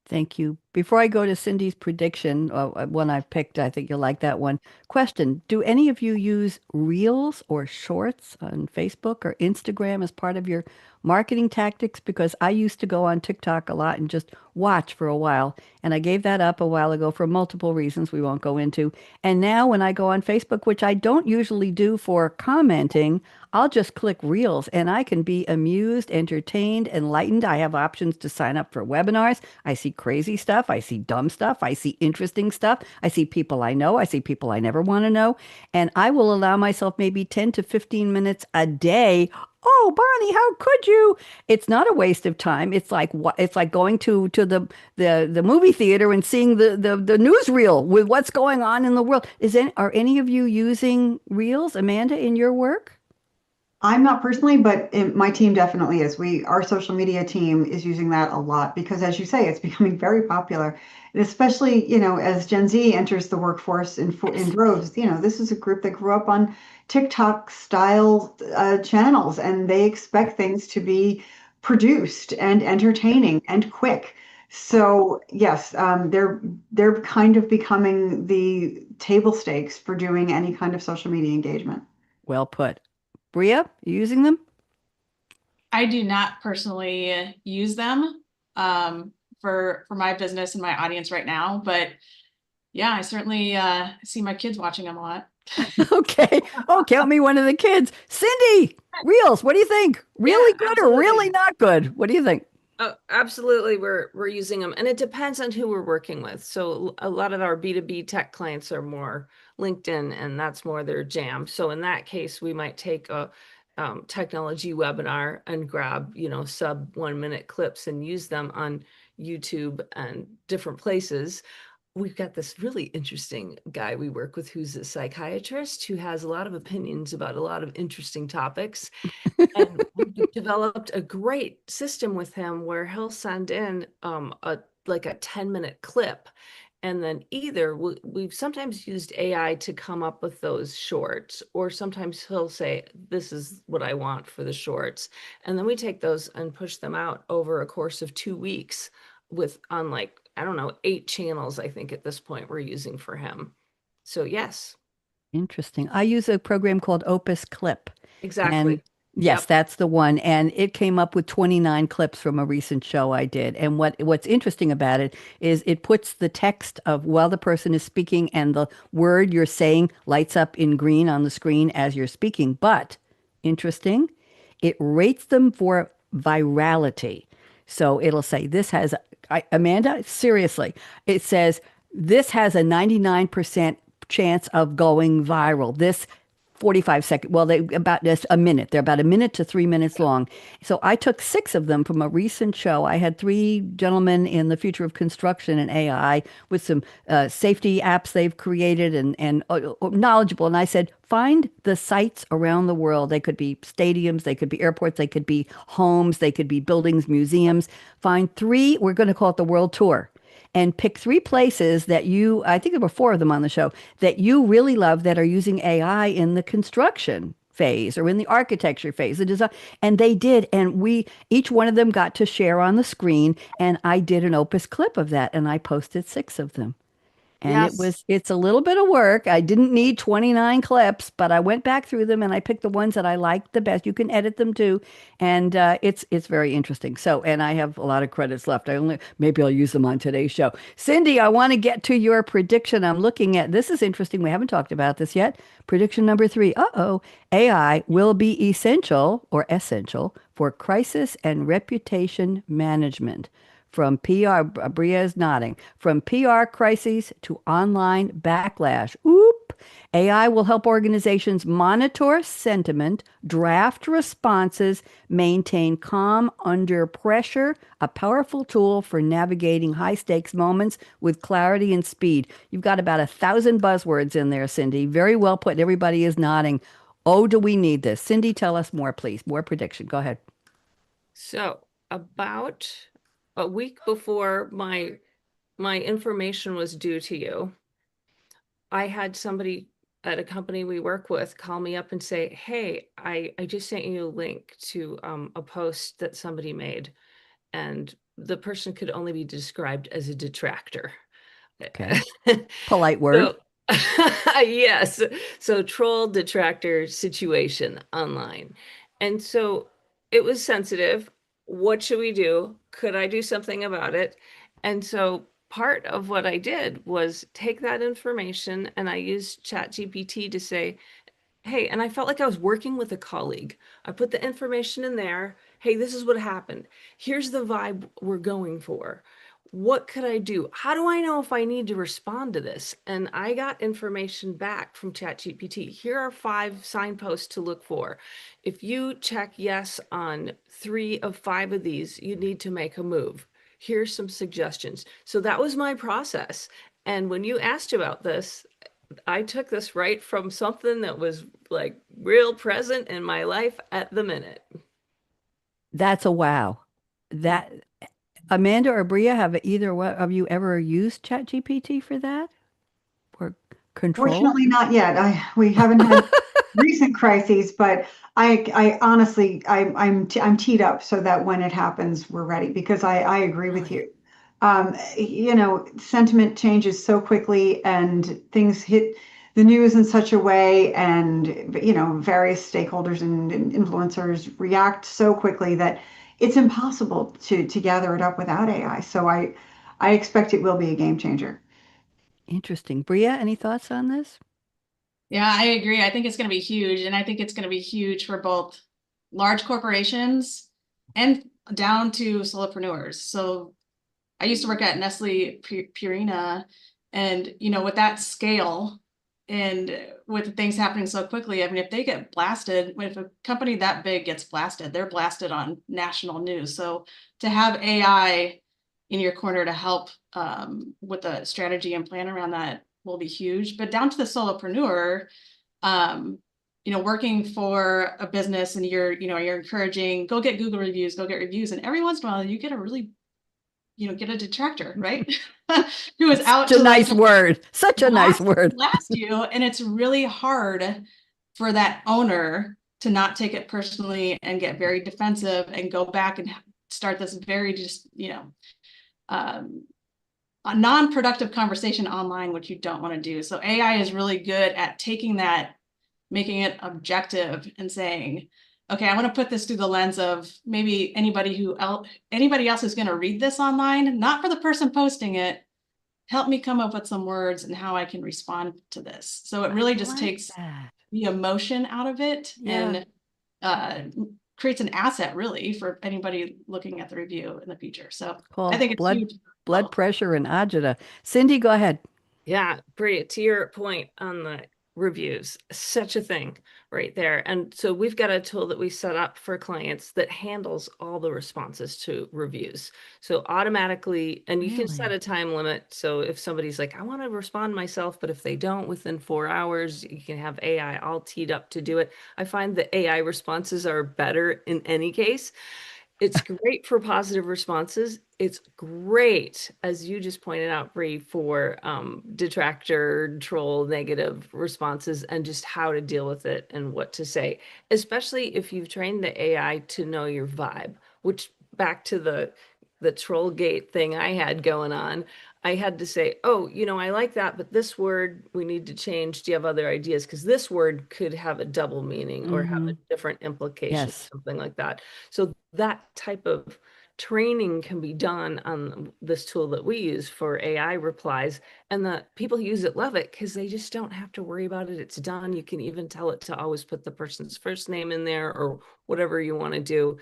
Thank you. Before I go to Cindy's prediction, one I picked, I think you'll like that one. Question: do any of you use Reels or Shorts on Facebook or Instagram as part of your marketing tactics? Because I used to go on TikTok a lot and just watch for a while, and I gave that up a while ago for multiple reasons we won't go into. And now when I go on Facebook, which I don't usually do for commenting, I'll just click Reels and I can be amused, entertained, enlightened. I have options to sign up for webinars. I see crazy stuff. I see dumb stuff. I see interesting stuff. I see people I know. I see people I never want to know. And I will allow myself maybe 10 to 15 minutes a day. Oh, Bonnie, how could you? It's not a waste of time. It's like what it's like going to the movie theater and seeing the newsreel with what's going on in the world. Are any of you using Reels, Amanda, in your work? I'm not personally, but my team definitely is. Our social media team is using that a lot because, as you say, it's becoming very popular. And especially, as Gen Z enters the workforce in droves, this is a group that grew up on TikTok style channels, and they expect things to be produced and entertaining and quick. So yes, they're kind of becoming the table stakes for doing any kind of social media engagement. Well put. Brea, you using them? I do not personally use them for my business and my audience right now, but yeah, I certainly see my kids watching them a lot. Okay. Oh, count me one of the kids. Cindy, Reels, what do you think? Really Yeah, good or really not good? What do you think? Oh, absolutely. We're using them, and it depends on who we're working with. So a lot of our B2B tech clients are more LinkedIn, and that's more their jam. So in that case, we might take a technology webinar and grab, sub 1 minute clips and use them on YouTube and different places. We've got this really interesting guy we work with who's a psychiatrist who has a lot of opinions about a lot of interesting topics. And we've developed a great system with him where he'll send in a 10-minute clip. And then either we've sometimes used AI to come up with those shorts, or sometimes he'll say, this is what I want for the shorts. And then we take those and push them out over a course of 2 weeks on I don't know, 8 channels, I think at this point we're using for him. So yes. Interesting. I use a program called Opus Clip. Exactly. And yes, Yep. that's the one. And it came up with 29 clips from a recent show I did. And what's interesting about it is it puts the text of while the person is speaking and the word you're saying lights up in green on the screen as you're speaking. But interesting, it rates them for virality. So it'll say this has, Amanda, seriously, it says this has a 99% chance of going viral. This 45 second, well, they about just a minute. They're about a minute to 3 minutes long. So I took 6 of them from a recent show. I had 3 gentlemen in the future of construction and AI with some safety apps they've created and knowledgeable. And I said, find the sites around the world. They could be stadiums, they could be airports, they could be homes, they could be buildings, museums. Find 3, we're going to call it the world tour, and pick 3 places that I think there were 4 of them on the show, that you really love that are using AI in the construction phase or in the architecture phase, the design. And they did. And each one of them got to share on the screen. And I did an Opus clip of that and I posted 6 of them. And Yes. it's a little bit of work. I didn't need 29 clips, but I went back through them and I picked the ones that I liked the best. You can edit them too, and it's very interesting. So, and I have a lot of credits left. Maybe I'll use them on today's show. Cindy, I want to get to your prediction. I'm looking at this is interesting. We haven't talked about this yet. Prediction number 3. Uh-oh. AI will be essential for crisis and reputation management. From PR, Brea is nodding. From PR crises to online backlash. Oop! AI will help organizations monitor sentiment, draft responses, maintain calm under pressure, a powerful tool for navigating high stakes moments with clarity and speed. You've got about 1,000 buzzwords in there, Cindy. Very well put. Everybody is nodding. Oh, do we need this? Cindy, tell us more, please. More prediction. Go ahead. So about a week before my information was due to you, I had somebody at a company we work with call me up and say, hey, I just sent you a link to a post that somebody made, and the person could only be described as a detractor. Okay. Polite word. So, yes. So troll detractor situation online. And so it was sensitive. What should we do? Could I do something about it? And so part of what I did was take that information and I used ChatGPT to say, hey, and I felt like I was working with a colleague. I put the information in there. Hey, this is what happened. Here's the vibe we're going for. What could I do? How do I know if I need to respond to this? And I got information back from ChatGPT. Here are 5 signposts to look for. If you check yes on 3 of 5 of these, you need to make a move. Here's some suggestions. So that was my process. And when you asked about this, I took this right from something that was like real present in my life at the minute. That's a wow. That Amanda or Brea, have either one of you ever used ChatGPT for that? For control? Fortunately, not yet. We haven't had recent crises, but I honestly, I'm teed up so that when it happens, we're ready because I agree with Really? you. Sentiment changes so quickly and things hit the news in such a way, and various stakeholders and influencers react so quickly that it's impossible to gather it up without AI. So I expect it will be a game changer. Interesting. Brea, any thoughts on this? Yeah, I agree. I think it's going to be huge. And I think it's going to be huge for both large corporations and down to solopreneurs. So I used to work at Nestle Purina, and with that scale and with things happening so quickly, I mean, if they get blasted, if a company that big gets blasted, they're blasted on national news. So to have AI in your corner to help with the strategy and plan around that will be huge. But down to the solopreneur, working for a business and you're encouraging, go get Google reviews, go get reviews. And every once in a while you get a really, get a detractor, right? Who is out Such a to nice word. Such a nice word. blast you. And it's really hard for that owner to not take it personally and get very defensive and go back and start this very just, a non-productive conversation online, which you don't want to do. So AI is really good at taking that, making it objective and saying, okay, I want to put this through the lens of maybe anybody else who's going to read this online, not for the person posting it. Help me come up with some words and how I can respond to this. So it really just takes the emotion out of it and creates an asset really for anybody looking at the review in the future. So I think it's huge. Blood pressure and agita. Cindy, go ahead. Yeah, Brea, to your point on the reviews, such a thing right there. And so we've got a tool that we set up for clients that handles all the responses to reviews. So automatically, and you can set a time limit. So if somebody's like, I want to respond myself, but if they don't within 4 hours, you can have AI all teed up to do it. I find the AI responses are better in any case. It's great for positive responses. It's great, as you just pointed out, Brie, for detractor, troll, negative responses and just how to deal with it and what to say, especially if you've trained the AI to know your vibe, which back to the the Trollgate thing I had going on, I had to say, oh, I like that, but this word we need to change. Do you have other ideas? Because this word could have a double meaning or have a different implication, Yes. something like that. So that type of training can be done on this tool that we use for AI replies, and the people who use it love it because they just don't have to worry about it. It's done. You can even tell it to always put the person's first name in there or whatever you want to do.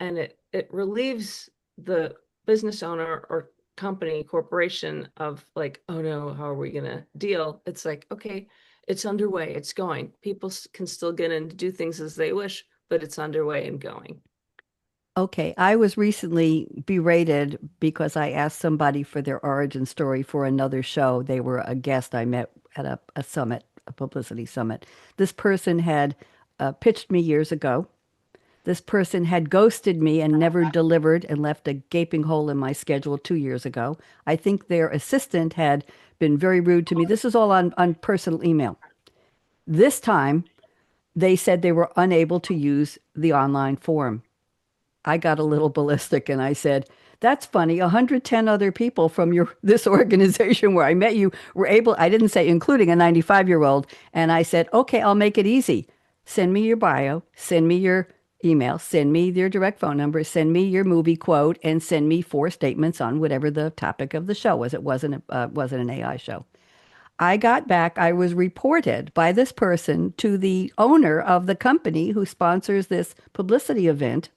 And it relieves the business owner or company, corporation of like, oh no, how are we going to deal? It's like, okay, it's underway. It's going. People can still get in to do things as they wish, but it's underway and going. Okay, I was recently berated because I asked somebody for their origin story for another show. They were a guest I met at a summit, a publicity summit. This person had pitched me years ago. This person had ghosted me and never delivered and left a gaping hole in my schedule 2 years ago. I think their assistant had been very rude to me. This is all on personal email. This time, they said they were unable to use the online form. I got a little ballistic and I said, "That's funny. 110 other people from this organization where I met you were able," I didn't say including a 95-year-old. And I said, "Okay, I'll make it easy. Send me your bio, send me your email, send me your direct phone number, send me your movie quote, and send me 4 statements on whatever the topic of the show was." It wasn't an AI show. I got back, I was reported by this person to the owner of the company who sponsors this publicity event.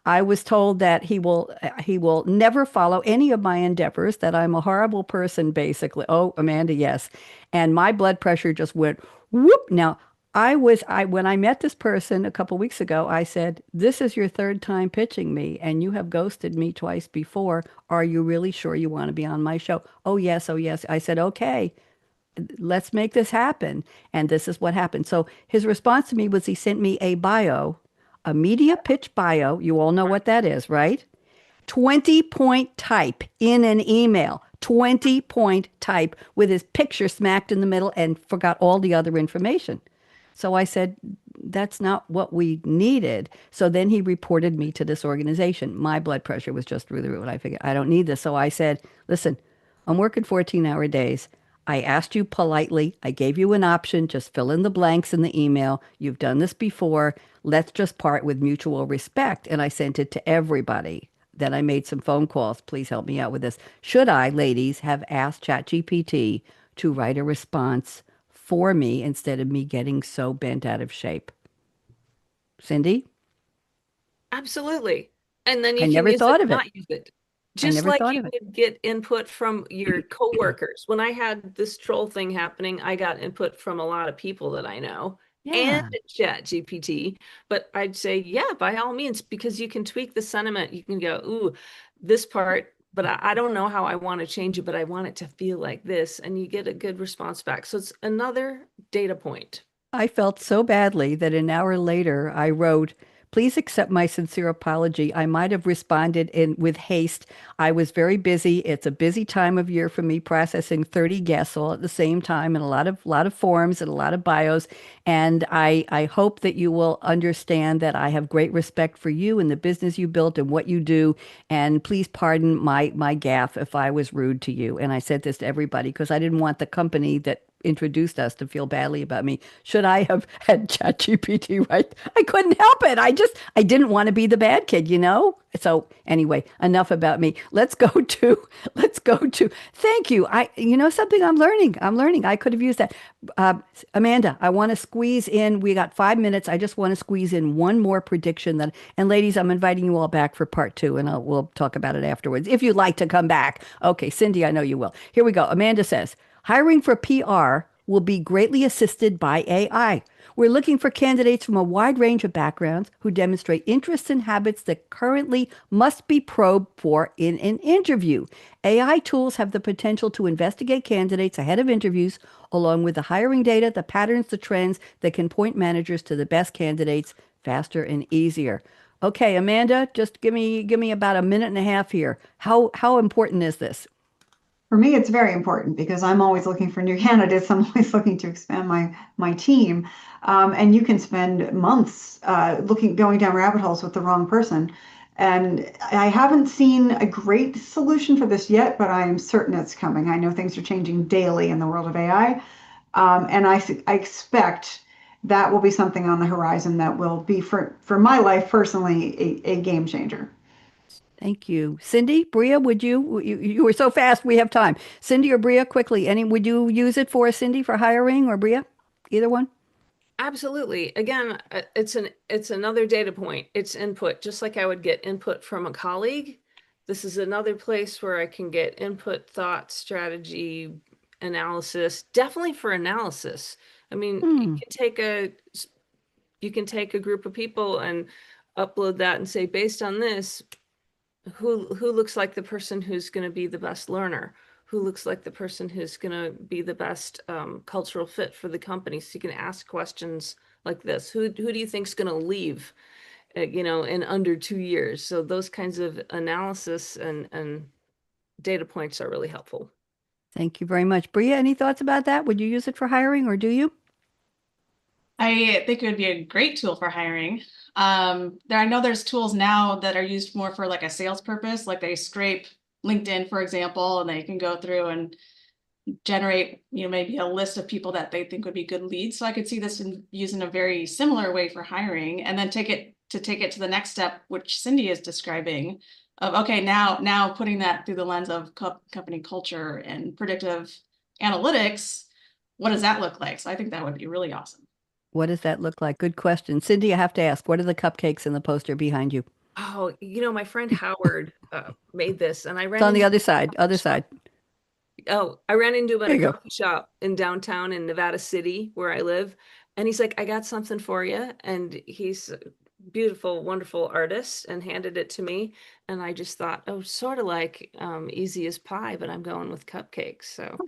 I was told that he will never follow any of my endeavors, that I'm a horrible person, basically. Oh, Amanda, yes. And my blood pressure just went whoop. Now, when I met this person a couple weeks ago, I said, "This is your third time pitching me, and you have ghosted me twice before. Are you really sure you want to be on my show?" "Oh, yes, oh, yes." I said, "Okay, let's make this happen." And this is what happened. So his response to me was he sent me a bio, a media pitch bio. You all know what that is, right? 20-point type in an email, 20-point type with his picture smacked in the middle and forgot all the other information. So I said, "That's not what we needed." So then he reported me to this organization. My blood pressure was just through the roof. And I figured, I don't need this. So I said, "Listen, I'm working 14-hour days. I asked you politely. I gave you an option. Just fill in the blanks in the email. You've done this before. Let's just part with mutual respect." And I sent it to everybody. Then I made some phone calls. "Please help me out with this. Should I, ladies, have asked ChatGPT to write a response for me instead of me getting so bent out of shape?" Cindy, Absolutely. And then I you can never use it thought or of it. not use it. I Just never like thought you of it. would get input from your coworkers. When I had this troll thing happening, I got input from a lot of people that I know and Yeah. Chat GPT. But I'd say, yeah, by all means, because you can tweak the sentiment. You can go, ooh, this part, but I don't know how I want to change it, but I want it to feel like this. And you get a good response back. So it's another data point. I felt so badly that an hour later I wrote, "Please accept my sincere apology. I might have responded in with haste. I was very busy. It's a busy time of year for me, processing 30 guests all at the same time and a lot of forms and a lot of bios. And I hope that you will understand that I have great respect for you and the business you built and what you do. And please pardon my gaffe if I was rude to you." And I said this to everybody because I didn't want the company that introduced us to feel badly about me. Should I have had ChatGPT right? I couldn't help it. I didn't want to be the bad kid, you know? So anyway, enough about me. Let's go to, thank you. Something I'm learning. I could have used that. Amanda, I want to squeeze in, we got 5 minutes. I just want to squeeze in one more prediction and ladies, I'm inviting you all back for part 2 and we'll talk about it afterwards. If you'd like to come back. Okay, Cindy, I know you will. Here we go. Amanda says, hiring for PR will be greatly assisted by AI. We're looking for candidates from a wide range of backgrounds who demonstrate interests and habits that currently must be probed for in an interview. AI tools have the potential to investigate candidates ahead of interviews, along with the hiring data, the patterns, the trends that can point managers to the best candidates faster and easier. Okay, Amanda, just give me about a minute and a half here. How important is this? For me, it's very important because I'm always looking for new candidates. I'm always looking to expand my team, and you can spend months going down rabbit holes with the wrong person. And I haven't seen a great solution for this yet, but I am certain it's coming. I know things are changing daily in the world of AI. And I expect that will be something on the horizon that will be, for my life personally, a game changer. Thank you. Cindy, Brea, you were so fast, we have time. Cindy or Brea, quickly, would you use it for Cindy for hiring or Brea? Either one? Absolutely. Again, it's another data point. It's input, just like I would get input from a colleague. This is another place where I can get input, thought, strategy, analysis, definitely for analysis. I mean, you can take a group of people and upload that and say, based on this, who looks like the person who's going to be the best learner, who looks like the person who's going to be the best cultural fit for the company. So you can ask questions like this: who do you think's going to leave in under 2 years? So those kinds of analysis and data points are really helpful. Thank you very much. Brea, any thoughts about that? Would you use it for hiring or do you? I think it would be a great tool for hiring. I know there's tools now that are used more for like a sales purpose, like they scrape LinkedIn, for example, and they can go through and generate, maybe a list of people that they think would be good leads. So I could see this used in a very similar way for hiring, and then take it to the next step, which Cindy is describing, of okay, now putting that through the lens of company culture and predictive analytics. What does that look like? So I think that would be really awesome. What does that look like? Good question. Cindy, I have to ask, what are the cupcakes in the poster behind you? Oh, my friend Howard made this, and I ran It's on the into other side, other side. Oh, I ran into him at There a you go. coffee shop in downtown in Nevada City, where I live. And he's like, I got something for you. And he's a beautiful, wonderful artist, and handed it to me. And I just thought, oh, sort of like easy as pie, but I'm going with cupcakes. So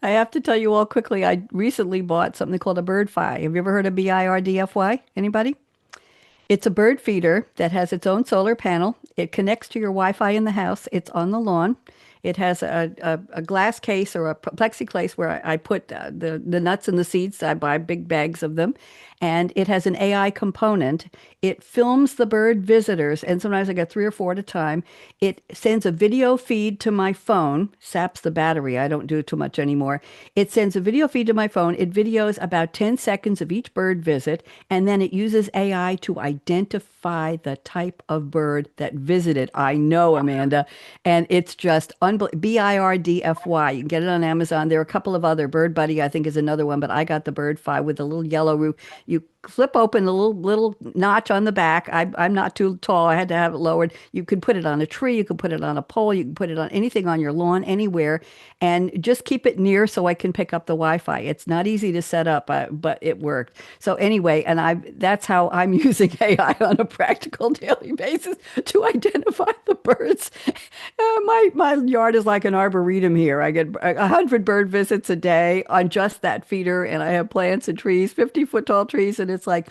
I have to tell you all quickly, I recently bought something called a Birdfy. Have you ever heard of BIRDFY? Anybody? It's a bird feeder that has its own solar panel. It connects to your Wi-Fi in the house. It's on the lawn. It has a glass case or a plexiglass where I put the nuts and the seeds. I buy big bags of them. And it has an AI component. It films the bird visitors, and sometimes I get 3 or 4 at a time. It sends a video feed to my phone, saps the battery. I don't do it too much anymore. It sends a video feed to my phone. It videos about 10 seconds of each bird visit, and then it uses AI to identify the type of bird that visited. I know, Amanda. And it's just unbelievable. BIRDFY. You can get it on Amazon. There are a couple of other. Bird Buddy, I think, is another one, but I got the Birdfy with a little yellow roof. You flip open the little notch on the back. I'm not too tall. I had to have it lowered. You can put it on a tree. You can put it on a pole. You can put it on anything on your lawn, anywhere, and just keep it near so I can pick up the Wi-Fi. It's not easy to set up, but it worked. So anyway, that's how I'm using AI on a practical daily basis to identify the birds. My yard is like an arboretum here. I get 100 bird visits a day on just that feeder, and I have plants and trees, 50-foot tall trees, and it's like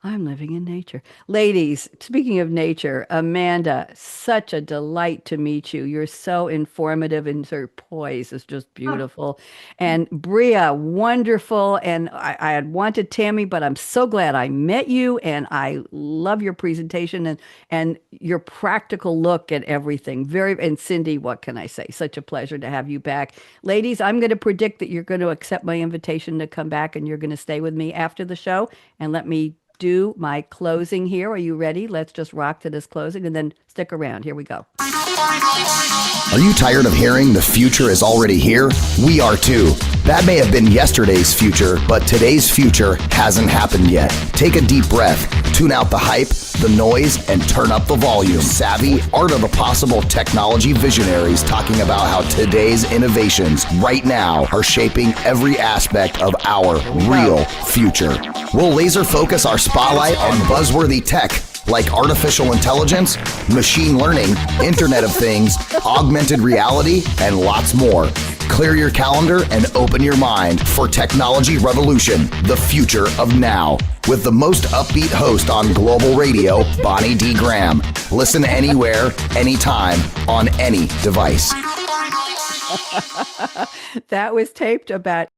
I'm living in nature. Ladies, speaking of nature, Amanda, such a delight to meet you. You're so informative, and your poise is just beautiful. And Brea, wonderful. And I had wanted Tammy, but I'm so glad I met you, and I love your presentation and your practical look at everything. And Cindy, what can I say? Such a pleasure to have you back. Ladies, I'm going to predict that you're going to accept my invitation to come back, and you're going to stay with me after the show and let me do my closing here. Are you ready? Let's just rock to this closing and then stick around. Here we go. Are you tired of hearing the future is already here? We are too. That may have been yesterday's future, but today's future hasn't happened yet. Take a deep breath, tune out the hype, the noise, and turn up the volume. Savvy, art of the possible technology visionaries talking about how today's innovations right now are shaping every aspect of our real future. We'll laser focus our spotlight on buzzworthy tech like artificial intelligence, machine learning, Internet of Things, augmented reality, and lots more. Clear your calendar and open your mind for Technology Revolution, the future of now. With the most upbeat host on global radio, Bonnie D. Graham. Listen anywhere, anytime, on any device. That was taped about